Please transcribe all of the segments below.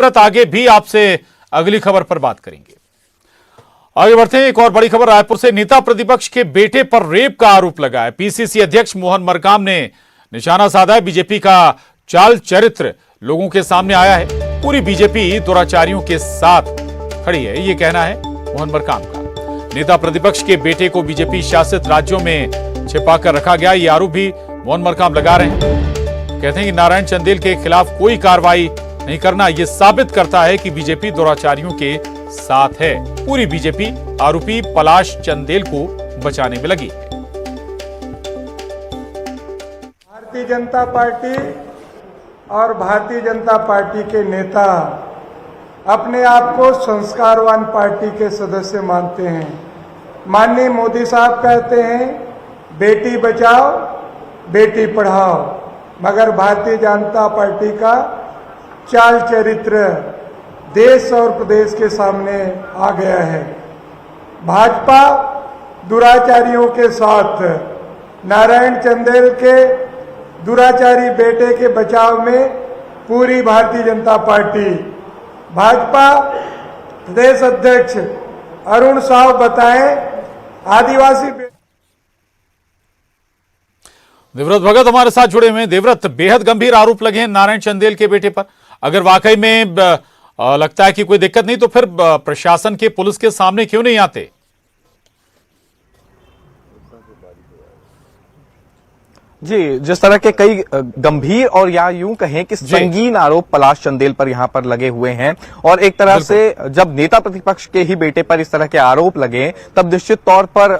देवव्रत आगे भी आपसे अगली खबर पर बात करेंगे। आगे बढ़ते हैं, एक और बड़ी खबर रायपुर से। नेता प्रतिपक्ष के बेटे पर रेप का आरोप लगा है। पीसीसी अध्यक्ष मोहन मरकाम ने निशाना साधा है। बीजेपी का चाल चरित्र लोगों के सामने आया है। पूरी बीजेपी दुराचारियों के साथ खड़ी है, ये कहना है मोहन मरकाम का। नेता प्रतिपक्ष के बेटे को बीजेपी शासित राज्यों में छिपाकर रखा गया, ये आरोप भी मोहन मरकाम लगा रहे हैं। कहते हैं कि नारायण चंदेल के खिलाफ कोई कार्रवाई नहीं करना यह साबित करता है कि बीजेपी दुराचारियों के साथ है। पूरी बीजेपी आरोपी पलाश चंदेल को बचाने में लगी है। भारतीय जनता पार्टी और भारतीय जनता पार्टी के नेता अपने आप को संस्कारवान पार्टी के सदस्य मानते हैं। माननीय मोदी साहब कहते हैं बेटी बचाओ बेटी पढ़ाओ, मगर भारतीय जनता पार्टी का चाल चरित्र देश और प्रदेश के सामने आ गया है। भाजपा दुराचारियों के साथ नारायण चंदेल के दुराचारी बेटे के बचाव में पूरी भारतीय जनता पार्टी, भाजपा प्रदेश अध्यक्ष अरुण साव बताएं आदिवासी। देवव्रत भगत हमारे साथ जुड़े हुए हैं। देवव्रत, बेहद गंभीर आरोप लगे हैं नारायण चंदेल के बेटे पर। अगर वाकई में लगता है कि कोई दिक्कत नहीं तो फिर प्रशासन के, पुलिस के सामने क्यों नहीं आते? जी, जिस तरह के कई गंभीर और या यूं कहें कि संगीन आरोप पलाश चंदेल पर यहां पर लगे हुए हैं, और एक तरह से जब नेता प्रतिपक्ष के ही बेटे पर इस तरह के आरोप लगे तब निश्चित तौर पर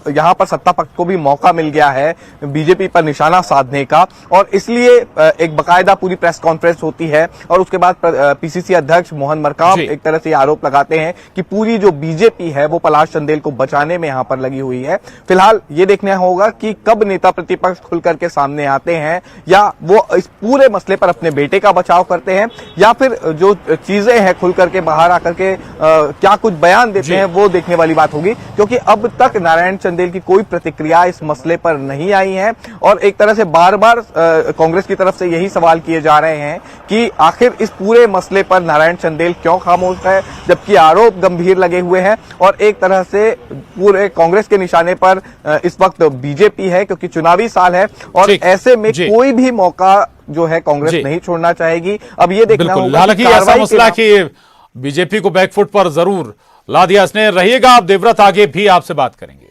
यहां पर सत्ता पक्ष को भी मौका मिल गया है बीजेपी पर निशाना साधने का। और इसलिए एक बकायदा पूरी प्रेस कॉन्फ्रेंस होती है और उसके बाद पीसीसी अध्यक्ष मोहन मरकाम एक तरह से आरोप लगाते हैं कि पूरी जो बीजेपी है वो पलाश चंदेल को बचाने में यहां पर लगी हुई है। फिलहाल ये देखना होगा कि कब नेता प्रतिपक्ष खुल करके सामने आते हैं, या वो इस पूरे मसले पर अपने बेटे का बचाव करते हैं, या फिर जो चीजें हैं खुल करके बाहर आकर के क्या कुछ बयान देते हैं, वो देखने वाली बात होगी। क्योंकि अब तक नारायण चंदेल की कोई प्रतिक्रिया इस मसले पर नहीं आई है, और एक तरह से बार बार कांग्रेस की तरफ से यही सवाल किए जा रहे हैं कि आखिर इस पूरे मसले पर नारायण चंदेल क्यों खामोश है, जबकि आरोप गंभीर लगे हुए हैं। और एक तरह से पूरे कांग्रेस के निशाने पर इस वक्त बीजेपी है, क्योंकि चुनावी साल है और ऐसे में कोई भी मौका जो है कांग्रेस नहीं छोड़ना चाहेगी। अब ये देखना होगा। हालांकि ऐसा मसला कि बीजेपी को बैकफुट पर जरूर ला दिया इसने। रहिएगा आप देवव्रत, आगे भी आपसे बात करेंगे।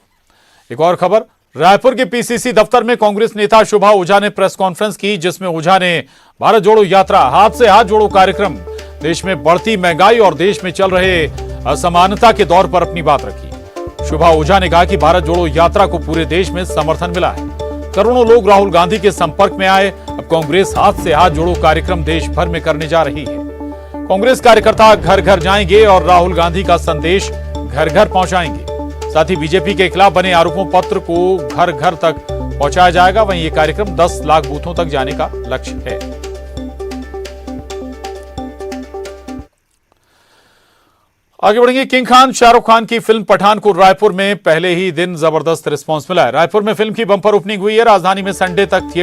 एक और खबर, रायपुर के पीसीसी दफ्तर में कांग्रेस नेता शोभा ओझा ने प्रेस कॉन्फ्रेंस की, जिसमें ओझा ने भारत जोड़ो यात्रा, हाथ से हाथ जोड़ो कार्यक्रम, देश में बढ़ती महंगाई और देश में चल रहे असमानता के दौर पर अपनी बात रखी। शोभा ओझा ने कहा कि भारत जोड़ो यात्रा को पूरे देश में समर्थन मिला है। करोड़ों लोग राहुल गांधी के संपर्क में आए। अब कांग्रेस हाथ से हाथ जोड़ो कार्यक्रम देश भर में करने जा रही है। कांग्रेस कार्यकर्ता घर घर जाएंगे और राहुल गांधी का संदेश घर घर पहुंचाएंगे। साथ ही बीजेपी के खिलाफ बने आरोपों पत्र को घर घर तक पहुंचाया जाएगा। वहीं ये कार्यक्रम 10 लाख बूथों तक जाने का लक्ष्य है। आगे बढ़ेंगे। किंग खान शाहरुख खान की फिल्म पठान को रायपुर में पहले ही दिन जबरदस्त रिस्पांस मिला है। रायपुर में फिल्म की बंपर ओपनिंग हुई है। राजधानी में संडे तक थिएटर